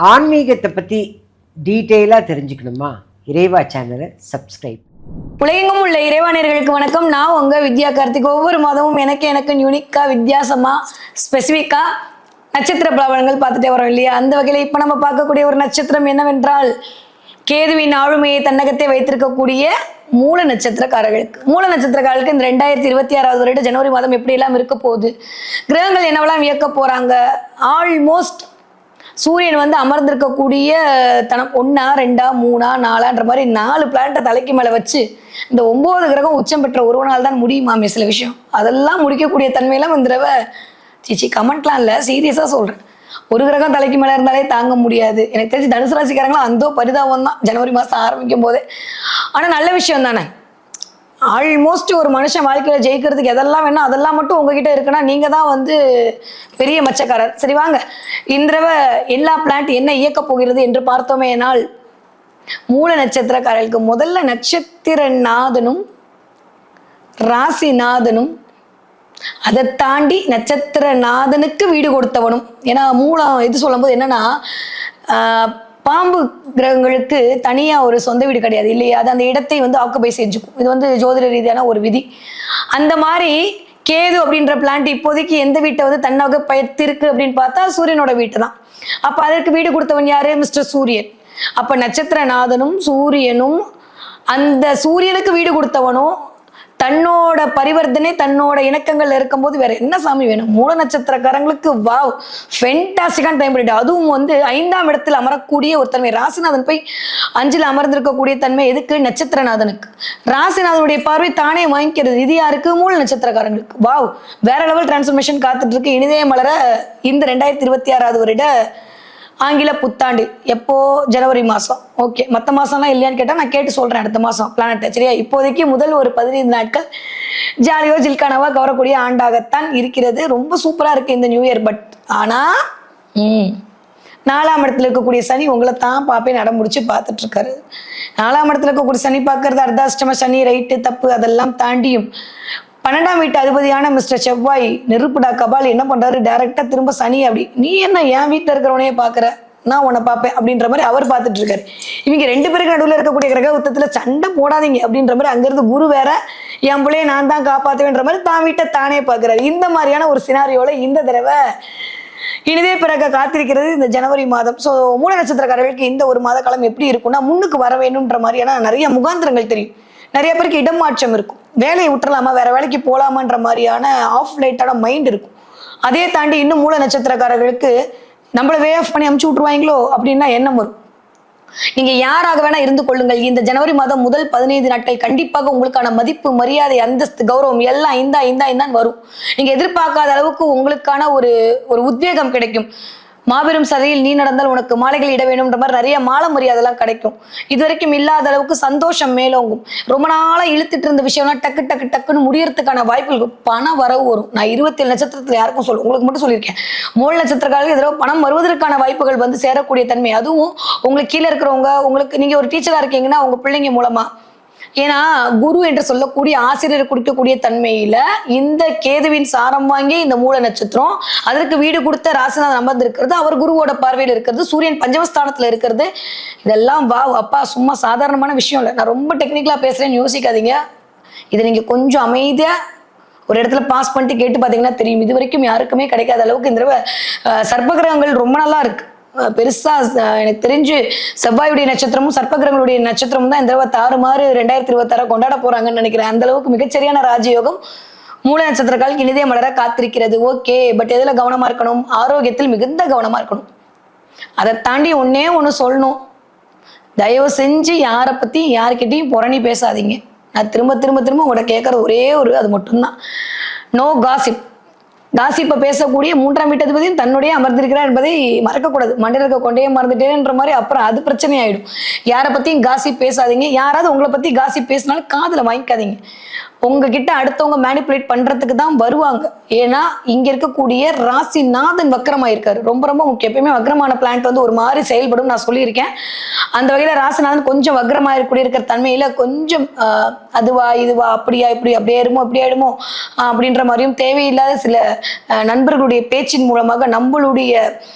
ஆன்மீகத்தை பற்றி டீட்டெயிலாக தெரிஞ்சுக்கணுமா? இறைவா சேனலை சப்ஸ்கிரைப். உலகெங்கும் உள்ள இறைவானியர்களுக்கு வணக்கம். நான் உங்கள் வித்யா கார்த்திக். ஒவ்வொரு மாதமும் எனக்கு யூனிக்காக வித்தியாசமாக ஸ்பெசிஃபிக்காக நட்சத்திர பலன்கள் பார்த்துட்டே வரோம் இல்லையா? அந்த வகையில் இப்போ நம்ம பார்க்கக்கூடிய ஒரு நட்சத்திரம் என்னவென்றால் கேதுவின் ஆளுமையை தன்னகத்தை வைத்திருக்கக்கூடிய மூல நட்சத்திரக்காரர்களுக்கு இந்த 2026 வருட ஜனவரி மாதம் எப்படியெல்லாம் இருக்க போகுது, கிரகங்கள் என்னவெல்லாம் இயக்க போகிறாங்க, ஆல்மோஸ்ட் சூரியன் வந்து அமர்ந்திருக்கக்கூடிய தனம் 1 2 3 4ன்ற மாதிரி 4 பிளானட்டை தலைக்கு மேலே வச்சு இந்த 9 கிரகம் உச்சம் பெற்ற ஒரு நாள் தான் முடியுமாமே சில விஷயம். அதெல்லாம் முடிக்கக்கூடிய தன்மையெல்லாம் இந்த தடவை கமெண்ட்லாம் இல்லை, சீரியஸாக சொல்கிறேன். ஒரு கிரகம் தலைக்கு மேலே இருந்தாலே தாங்க முடியாது. எனக்கு தெரிஞ்சு தனுசு ராசிக்காரங்களாம் அந்த பரிதாபம் தான் ஜனவரி மாதம் ஆரம்பிக்கும் போதே. ஆனால் நல்ல விஷயம் தானே. ஆல்மோஸ்ட் ஒரு மனுஷன் வாழ்க்கையில் ஜெயிக்கிறதுக்கு எதெல்லாம் வேணும் அதெல்லாம் மட்டும் உங்ககிட்ட இருக்குன்னா நீங்கள் தான் வந்து பெரிய மச்சக்காரர். சரி வாங்க, இந்த தடவை எல்லா பிளான்ட் என்ன இயக்க போகிறது என்று பார்த்தோமே. நாள் மூல நட்சத்திரக்காரர்களுக்கு முதல்ல நட்சத்திரநாதனும் ராசிநாதனும் அதை தாண்டி நட்சத்திரநாதனுக்கு வீடு கொடுத்தவனும். ஏன்னா மூலம் இது சொல்லும்போது என்னன்னா பாம்பு கிரகங்களுக்கு தனியாக ஒரு சொந்த வீடு கிடையாது இல்லையா? அது அந்த இடத்தை வந்து ஆக்குபை செஞ்சுக்கும். இது வந்து ஜோதிட ரீதியான ஒரு விதி. அந்த மாதிரி கேது அப்படின்ற பிளான்ட் இப்போதைக்கு எந்த வீட்டை வந்து தன்னாக பயத்திருக்கு அப்படின்னு பார்த்தா சூரியனோட வீட்டை தான். அப்போ அதற்கு வீடு கொடுத்தவன் யாரு? மிஸ்டர் சூரியன். அப்போ நட்சத்திரநாதனும் சூரியனும் அந்த சூரியனுக்கு வீடு கொடுத்தவனும் தன்னோட பரிவர்த்தனை தன்னோட இணக்கங்கள் இருக்கும்போது வேற என்ன சாமி வேணும்? மூல நட்சத்திரக்காரங்களுக்கு வாவ் ஃபென்டாஸ்டிக்கான டைம் பீரியட். அதுவும் வந்து 5ஆம் இடத்தில் அமரக்கூடிய ஒரு தன்மை. ராசிநாதன் போய் 5ல் அமர்ந்திருக்கக்கூடிய தன்மை எதுக்கு? நட்சத்திரநாதனுக்கு. ராசிநாதனுடைய பார்வை தானே வாங்கிக்கிறது. இது யாருக்கு? மூல நட்சத்திரக்காரங்களுக்கு. வாவ், வேற லெவல் டிரான்ஸ்ஃபர்மேஷன் காத்துட்டு இருக்கு. இனிதே மலர இந்த 2026 வருட ஆங்கில புத்தாண்டு எப்போ? ஜனவரி மாதம். ஓகே, மற்ற மாதம்லாம் இல்லையான்னு கேட்டால் நான் கேட்டு சொல்கிறேன் அடுத்த மாதம் பிளானட்டை. சரியா? இப்போதைக்கு முதல் ஒரு 15 நாட்கள் ஜாலியோ ஜில்கானாவா கவரக்கூடிய ஆண்டாகத்தான் இருக்கிறது. ரொம்ப சூப்பராக இருக்குது இந்த நியூ இயர். பட் ஆனால் 4ஆம் இடத்துல இருக்கக்கூடிய சனி உங்களை தான் பாப்பே நட முடிச்சு பார்த்துட்டு இருக்காரு. 4ஆம் இடத்துல இருக்கக்கூடிய சனி பார்க்கறது அர்த்தாஷ்டம சனி, ரைட்டு தப்பு அதெல்லாம் தாண்டியும் 12ஆம் வீட்டு அதிபதியான மிஸ்டர் செவ்வாய் நெருப்புடா கபால் என்ன பண்றாரு? டைரக்டா திரும்ப சனி அப்படி நீ என்ன என் வீட்டில் இருக்கிறவனையே பாக்குற, நான் உன்னை பார்ப்பேன் அப்படின்ற மாதிரி அவர் பார்த்துட்டு இருக்காரு. இவங்க 2 பேருக்கு நடுவில் இருக்கக்கூடிய கிரக யுத்தத்துல சண்டை போடாதீங்க அப்படின்ற மாதிரி அங்கிருந்து குரு வேற என் பிள்ளைய நான் தான் காப்பாற்றுவேன்ற மாதிரி தான் வீட்டை தானே பார்க்குறாரு. இந்த மாதிரியான ஒரு சினாரியோல இந்த தடவை இனிதே பிறக்க காத்திருக்கிறது இந்த ஜனவரி மாதம். ஸோ மூல நட்சத்திரக்காரர்களுக்கு இந்த ஒரு மாத காலம் எப்படி இருக்கும்னா முன்னுக்கு வர வேணும்ன்ற மாதிரியான நிறைய முகாந்திரங்கள் தெரியும். நிறைய பேருக்கு இடமாற்றம் இருக்கும். வேலையை விட்டுறலாமா, வேற வேலைக்கு போகலாமான்ற மாதிரியான ஆஃப் லைட்டான மைண்ட் இருக்கும். அதே தாண்டி இன்னும் மூல நட்சத்திரக்காரர்களுக்கு நம்மளை வே ஆஃப் பண்ணி அமுச்சு விட்டுருவாங்களோ அப்படின்னா எண்ணம் வரும். நீங்க யாராக வேணா இருந்து கொள்ளுங்கள், இந்த ஜனவரி மாதம் முதல் 15 நாட்கள் கண்டிப்பாக உங்களுக்கான மதிப்பு, மரியாதை, அந்தஸ்து, கௌரவம் எல்லாம் இந்தான் வரும். நீங்க எதிர்பார்க்காத அளவுக்கு உங்களுக்கான ஒரு உத்வேகம் கிடைக்கும். மாபெரும் சதையில் நீ நடந்தால் உனக்கு மாலைகள் இட வேணும்ன்ற மாதிரி நிறைய மாலை மரியாதைலாம் கிடைக்கும். இது வரைக்கும் இல்லாத அளவுக்கு சந்தோஷம் மேலோங்கும். ரொம்ப நாளா இழுத்துட்டு இருந்த விஷயம்னா டக்குன்னு முடியறதுக்கான வாய்ப்புகள், பண வரவு வரும். நான் 27 நட்சத்திரத்துல யாருக்கும் சொல்லுவேன், உங்களுக்கு மட்டும் சொல்லியிருக்கேன். மூல நட்சத்திரக்காரர்களுக்கு எதிராக பணம் வருவதற்கான வாய்ப்புகள் வந்து சேரக்கூடிய தன்மை. அதுவும் உங்களுக்கு கீழே இருக்கிறவங்க, உங்களுக்கு நீங்க ஒரு டீச்சரா இருக்கீங்கன்னா உங்க பிள்ளைங்க மூலமா, ஏன்னா குரு என்று சொல்லக்கூடிய ஆசிரியர் கொடுக்கக்கூடிய தன்மையில இந்த கேதுவின் சாரம் வாங்கி இந்த மூல நட்சத்திரம் அதற்கு வீடு கொடுத்த ராசிநாதன் அமர்ந்திருக்கிறது, அவர் குருவோட பார்வையில் இருக்கிறது, சூரியன் பஞ்சமஸ்தானத்துல இருக்கிறது, இதெல்லாம் வா அப்பா சும்மா சாதாரணமான விஷயம் இல்லை. நான் ரொம்ப டெக்னிக்கலா பேசுறேன்னு யோசிக்காதீங்க. இதை நீங்க கொஞ்சம் அமைதியா ஒரு இடத்துல பாஸ் பண்ணிட்டு கேட்டு பாத்தீங்கன்னா தெரியும். இது வரைக்கும் யாருக்குமே கிடைக்காத அளவுக்கு இந்த சர்ப்பகிரகங்கள் ரொம்ப நல்லா இருக்கு. பெருசா எனக்கு தெரிஞ்சு செவ்வாயுடைய நட்சத்திரமும் சர்ப்பகிரகங்களுடைய நட்சத்திரமும் தான் இந்த 2026 கொண்டாட போறாங்கன்னு நினைக்கிறேன். அந்த அளவுக்கு மிகச்சரியான ராஜயோகம் மூல நட்சத்திரக்காலுக்கு இனிதே மலர காத்திருக்கிறது. ஓகே, பட் எதுல கவனமா இருக்கணும்? ஆரோக்கியத்தில் மிகுந்த கவனமா இருக்கணும். அதை தாண்டி ஒண்ணு சொல்லணும், தயவு செஞ்சு யாரை பத்தி யாருக்கிட்டையும் புரணி பேசாதீங்க. நான் திரும்ப உங்கள்கிட்ட கேட்கறது ஒரே அது மட்டும்தான், நோ காசிப். காசிப்பை பேசக்கூடிய 3ஆம் வீட்டு அதிபதியும் தன்னுடைய அமர்ந்திருக்கிறார் என்பதை மறக்கக்கூடாது. மண்டலுக்கு கொண்டே மறந்துட்டேன்ற மாதிரி அப்புறம் அது பிரச்சனை ஆயிடும். யாரை பத்தியும் காசிப் பேசாதீங்க. யாராவது உங்களை பத்தி காசிப் பேசினாலும் காதுல வாங்கிக்காதீங்க. உங்ககிட்ட அடுத்தவங்க மேனிப்புலேட் பண்றதுக்கு தான் வருவாங்க. ஏன்னா இங்க இருக்கக்கூடிய ராசிநாதன் வக்ரமாயிருக்காரு. ரொம்ப ரொம்ப முக்கியம். எப்பயுமே வக்ரமான பிளான்ட் வந்து ஒரு மாதிரி செயல்படும் நான் சொல்லியிருக்கேன். அந்த வகையில ராசிநாதன் கொஞ்சம் வக்ரமாயிருக்கூடிய இருக்கிற தன்மையில கொஞ்சம் அதுவா இதுவா அப்படியா இப்படி அப்படியே ஆயிடுமோ இப்படி ஆயிடுமோ அப்படின்ற மாதிரியும் தேவையில்லாத சில நண்பர்களுடைய பேச்சின் மூலமாக நம்மளுடைய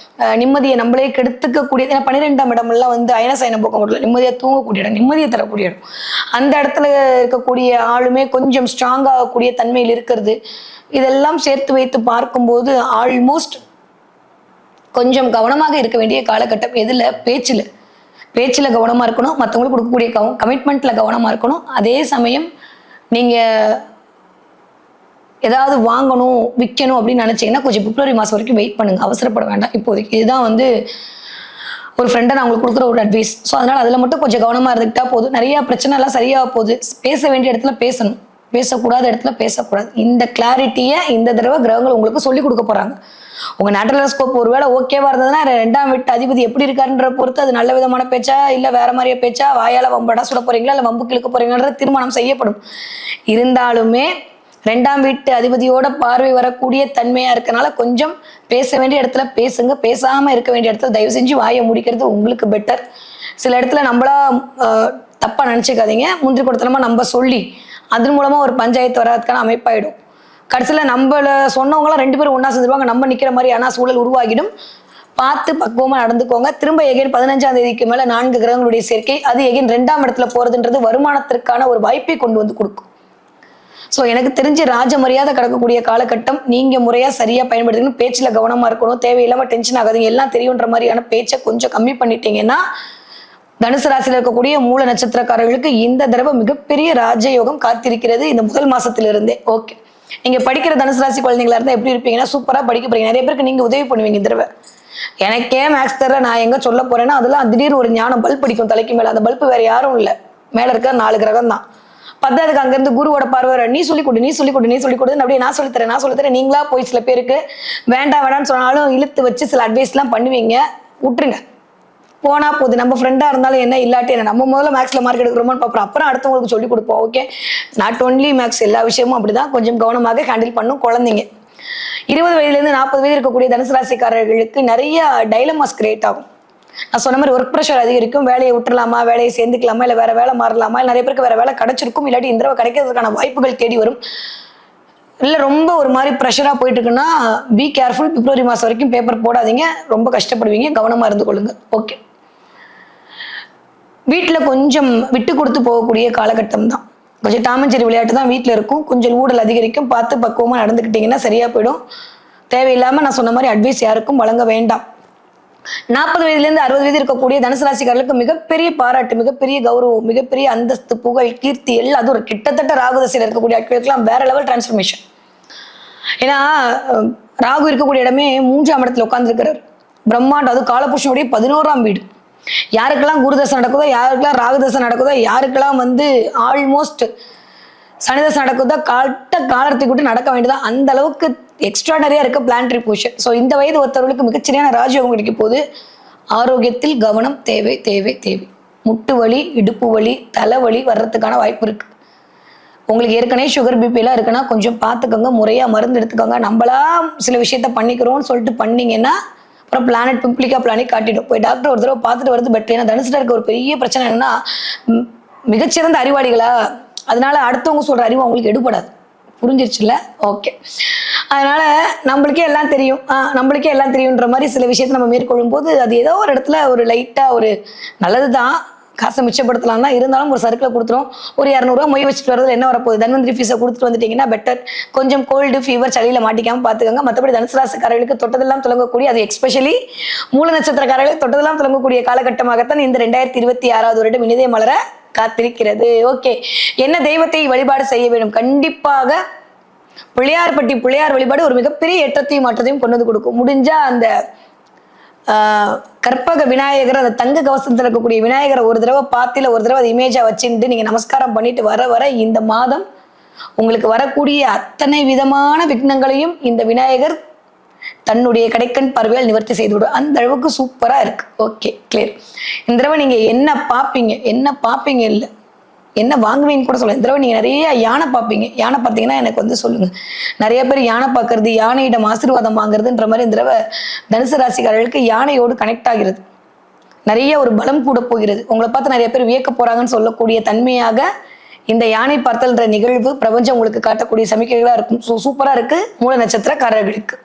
நிம்மதியை நம்மளே கெடுத்துக்கக்கூடிய, ஏன்னா 12ஆம் இடமெல்லாம் வந்து அயனசயன போக்க முடியல, நிம்மதியாக தூங்கக்கூடிய இடம், நிம்மதியை தரக்கூடிய இடம். அந்த இடத்துல இருக்கக்கூடிய ஆளுமே கொஞ்சம் ஸ்ட்ராங் ஆகக்கூடிய தன்மையில் இருக்கிறது. இதெல்லாம் சேர்த்து வைத்து பார்க்கும்போது ஆல்மோஸ்ட் கொஞ்சம் கவனமாக இருக்க வேண்டிய காலகட்டம். எதுல? பேச்சில் கவனமாக இருக்கணும். மற்றவங்களுக்கு கொடுக்கக்கூடிய கமிட்மெண்ட்ல கவனமாக இருக்கணும். அதே சமயம் நீங்கள் ஏதாவது வாங்கணும் விற்கணும் அப்படின்னு நினச்சிங்கன்னா கொஞ்சம் பிப்ரவரி மாதம் வரைக்கும் வெயிட் பண்ணுங்க, அவசரப்பட வேண்டாம் இப்போதைக்கு. இதுதான் வந்து ஒரு ஃப்ரெண்டை நான் உங்களுக்கு கொடுக்குற ஒரு அட்வைஸ். ஸோ அதனால் அதில் மட்டும் கொஞ்சம் கவனமாக இருந்துக்கிட்டா போதும். நிறையா பிரச்சனைலாம் சரியாக போகுது. பேச வேண்டிய இடத்துல பேசணும், பேசக்கூடாத இடத்துல பேசக்கூடாது. இந்த கிளாரிட்டியை இந்த தடவை கிரகங்கள் உங்களுக்கு சொல்லிக் கொடுக்க போகிறாங்க. உங்கள் நேட்டரலஸ்கோப் ஒரு வேளை ஓகேவா இருந்ததுன்னா 2ஆம் வீட்டு அதிபதி எப்படி இருக்காருன்ற பொறுத்து அது நல்ல விதமான பேச்சா இல்லை வேற மாதிரியே பேச்சா, வாயால் வம்படா சுட போறீங்களா இல்லை வம்புக்கு இழுக்க போறீங்கன்ற தீர்மானம் செய்யப்படும். இருந்தாலுமே 2ஆம் வீட்டு அதிபதியோட பார்வை வரக்கூடிய தன்மையா இருக்கனால கொஞ்சம் பேச வேண்டிய இடத்துல பேசுங்க, பேசாம இருக்க வேண்டிய இடத்துல தயவு செஞ்சு வாயை முடிக்கிறது உங்களுக்கு பெட்டர். சில இடத்துல நம்மளா தப்பா நினைச்சுக்காதீங்க. முந்திரி கொடுத்தனமா நம்ம சொல்லி அதன் மூலமா ஒரு பஞ்சாயத்து வராதுக்கான அமைப்பாயிடும். கடைசியில நம்மள சொன்னவங்களாம் 2 பேரும் ஒன்னா செஞ்சிருவாங்க, நம்ம நிக்கிற மாதிரி ஆனா சூழல் உருவாகிடும். பார்த்து பக்குவமா நடந்துக்கோங்க. திரும்ப எகைன் 15ஆம் தேதிக்கு மேல 4 கிரகங்களுடைய சேர்க்கை, அது எகைன் 2ஆம் இடத்துல போறதுன்றது வருமானத்திற்கான ஒரு வாய்ப்பை கொண்டு வந்து கொடுக்கும். ஸோ எனக்கு தெரிஞ்சு ராஜ மரியாதை கிடக்கக்கூடிய காலகட்டம். நீங்கள் முறையாக சரியாக பயன்படுத்திக்கணும். பேச்சில் கவனமாக இருக்கணும். தேவையில்லாமல் டென்ஷன் ஆகாதீங்க. எல்லாம் தெரியுன்ற மாதிரியான பேச்சை கொஞ்சம் கம்மி பண்ணிட்டீங்கன்னா தனுசு ராசியில் இருக்கக்கூடிய மூல நட்சத்திரக்காரர்களுக்கு இந்த தடவை மிகப்பெரிய ராஜயோகம் காத்திருக்கிறது இந்த முதல் மாசத்திலிருந்தே. ஓகே, நீங்கள் படிக்கிற தனுசு ராசி குழந்தைங்களா இருந்தால் எப்படி இருப்பீங்கன்னா சூப்பராக படிக்க போறீங்க. நிறைய பேருக்கு நீங்கள் உதவி பண்ணுவீங்க இந்த தடவை. எனக்கே மேக்ஸ் தர நான் எங்கே சொல்ல போறேன்னா அதெல்லாம் திடீர்னு ஒரு ஞானம் பல்ப் படிக்கும் தலைக்கு மேலே. அந்த பல்ப் வேற யாரும் இல்லை, மேலே இருக்க 4 கிரகம் தான். 10ஆவதுக்கு அங்கிருந்து குருவோட பார்வை நீ சொல்லிக் கொடு அப்படியே நான் சொல்லித்தரேன். நீங்களா போய் சில பேருக்கு வேண்டாம்னு சொன்னாலும் இழுத்து வச்சு சில அட்வைஸ்லாம் பண்ணுவீங்க. விட்டுருங்க, போனா போகுது. நம்ம ஃப்ரெண்டா இருந்தாலும் என்ன இல்லாட்டி என்ன, நம்ம முதல்ல மேக்ஸ்ல மார்க் எடுக்கிறோமான்னு பார்ப்போம், அப்புறம் அடுத்தவங்களுக்கு சொல்லிக் கொடுப்போம். ஓகே, நாட் ஒன்லி மேக்ஸ், எல்லா விஷயமும் அப்படிதான். கொஞ்சம் கவனமாக ஹேண்டில் பண்ணும் குழந்தைங்க. 20 வயதுலேருந்து 40 வயது இருக்கக்கூடிய தனுசு ராசிக்காரர்களுக்கு நிறைய டைலமாஸ் கிரியேட் ஆகும். நான் சொன்ன மாதிரி ஒர்க் ப்ரெஷர் அதிகரிக்கும். வேலையை விட்டுலாமா, வேலையை சேர்ந்துக்கலாமா, இல்லை வேற வேலை மாறலாமா, நிறைய பேருக்கு வேற வேலை கிடைச்சிருக்கும், இல்லாட்டி இந்த தடவை கிடைக்கிறதுக்கான வாய்ப்புகள் தேடி வரும். இல்லை ரொம்ப ஒரு மாதிரி ப்ரெஷராக போயிட்டு இருக்குன்னா பி கேர்ஃபுல். பிப்ரவரி மாதம் வரைக்கும் பேப்பர் போடாதீங்க, ரொம்ப கஷ்டப்படுவீங்க, கவனமாக இருந்து கொள்ளுங்க. ஓகே, வீட்டில் கொஞ்சம் விட்டு கொடுத்து போகக்கூடிய காலகட்டம் தான். கொஞ்சம் டாமஞ்சேரி விளையாட்டு தான் வீட்டில் இருக்கும். கொஞ்சம் ஊடல் அதிகரிக்கும். பார்த்து பக்குவமாக நடந்துக்கிட்டிங்கன்னா சரியாக போயிடும். தேவையில்லாமல் நான் சொன்ன மாதிரி அட்வைஸ் யாருக்கும் வழங்க வேண்டாம். 40 வயதுலேருந்து 60 வயது இருக்கக்கூடிய தனுசு ராசிக்காரர்களுக்கு மிகப்பெரிய பாராட்டு, மிகப்பெரிய கௌரவம், மிகப்பெரிய அந்தஸ்து, புகழ், கீர்த்தி எல்லாம். அது ஒரு கிட்டத்தட்ட ராகு தசையில் இருக்கக்கூடிய ஆட்களுக்கெல்லாம் வேற லெவல் டிரான்ஸ்ஃபர்மேஷன். ஏன்னா ராகு இருக்கக்கூடிய இடமே 3ஆம் இடத்துல உட்கார்ந்துருக்கிறார். பிரம்மாண்டம், அது காலபுருஷனுடைய 11ஆம் வீடு. யாருக்கெல்லாம் குருதசை நடக்குதோ, யாருக்கெல்லாம் ராகுதசை நடக்குதோ, யாருக்கெல்லாம் வந்து ஆல்மோஸ்ட் சனிதசை நடக்குதோ காலத்தை கூட்டு நடக்க வேண்டியதான். அந்த அளவுக்கு எக்ஸ்ட்ராடனரியா இருக்க பிளானட்டரி பொசிஷன். ஸோ இந்த வயது ஒருத்தவர்களுக்கு மிகச்சரியான ராஜயோகம் கிடைக்க போது. ஆரோக்கியத்தில் கவனம் தேவை தேவை தேவை. முட்டு வலி, இடுப்பு வலி, தலைவலி வர்றதுக்கான வாய்ப்பு இருக்கு. உங்களுக்கு ஏற்கனவே சுகர் பிபிலாம் இருக்குன்னா கொஞ்சம் பார்த்துக்கோங்க, முறையாக மருந்து எடுத்துக்கோங்க. நம்மளா சில விஷயத்த பண்ணிக்கிறோம்னு சொல்லிட்டு பண்ணீங்கன்னா அப்புறம் பிளானட் பிம்பிளிக்கா பிளானட் காட்டிடும். போய் டாக்டர் ஒரு தடவை பார்த்துட்டு வருது பெட்டர். ஏன்னா தனுசுல இருக்க ஒரு பெரிய பிரச்சனை என்னன்னா மிகச்சிறந்த அறிவாளிகளா, அதனால அடுத்தவங்க சொல்ற அறிவு அவங்களுக்கு எடுபடாது. புரிஞ்சிருச்சுல்ல? ஓகே, அதனால நம்மளுக்கே எல்லாம் தெரியுன்ற மாதிரி சில விஷயத்தை நம்ம மேற்கொள்ளும் போது அது ஏதோ ஒரு இடத்துல ஒரு லைட்டா ஒரு நல்லது தான், காசை மிச்சப்படுத்தலாம் தான், இருந்தாலும் ஒரு சர்க்கிளை கொடுத்துரும். ஒரு 200 ரூபா மொய் வச்சுட்டு வரதுல என்ன வரப்போகுது? தன்வந்திரி ஃபீஸை கொடுத்துட்டு வந்துட்டீங்கன்னா பெட்டர். கொஞ்சம் கோல்டு ஃபீவர் சளியில மாட்டிக்காம பார்த்துக்கோங்க. மற்றபடி தனுசு ராசிக்காரர்களுக்கு தொட்டதெல்லாம் தொடங்கக்கூடிய, அது எஸ்பெஷலி மூல நட்சத்திரக்காரர்களுக்கு தொட்டதெல்லாம் தொடங்கக்கூடிய காலகட்டமாகத்தான் இந்த 2026வது வருடம் இனிதே மலர காத்திருக்கிறது. ஓகே, என்ன தெய்வத்தை வழிபாடு செய்ய வேண்டும்? கண்டிப்பாக பிள்ளையார்பட்டி பிள்ளையார் வழிபாடு ஒரு மிகப்பெரிய ஏற்றத்தையும் மாற்றத்தையும் கொண்டு வந்து கொடுக்கும். முடிஞ்சா அந்த கற்பக விநாயகர், அந்த தங்க கவசத்தில் இருக்கக்கூடிய விநாயகரை ஒரு தடவை பார்த்தில ஒரு தடவை அதை இமேஜா வச்சுட்டு நீங்க நமஸ்காரம் பண்ணிட்டு வர இந்த மாதம் உங்களுக்கு வரக்கூடிய அத்தனை விதமான விக்னங்களையும் இந்த விநாயகர் தன்னுடைய கடைக்கண் பார்வையால் நிவர்த்தி செய்துவிடும். அந்த அளவுக்கு சூப்பரா இருக்கு. Okay, clear. இந்த தடவை நீங்க என்ன பார்ப்பீங்க இல்லை, என்ன வாங்குவீங்கன்னு கூட சொல்லுங்க. இந்த தடவை நீங்கள் நிறைய யானை பார்ப்பீங்க. யானை பார்த்தீங்கன்னா எனக்கு வந்து சொல்லுங்கள். நிறைய பேர் யானை பார்க்கறது, யானையிடம் ஆசீர்வாதம் வாங்குறதுன்ற மாதிரி இந்த தடவை தனுசு ராசிக்காரர்களுக்கு யானையோடு கனெக்ட் ஆகிறது. நிறைய ஒரு பலம் கூட போகிறது. உங்களை பார்த்து நிறைய பேர் வியக்க போகிறாங்கன்னு சொல்லக்கூடிய தன்மையாக இந்த யானை பார்த்தல்ன்ற நிகழ்வு பிரபஞ்சம் உங்களுக்கு காட்டக்கூடிய சமிக்கைகளாக இருக்கும். ஸோ சூப்பராக இருக்குது மூல நட்சத்திரக்காரர்களுக்கு.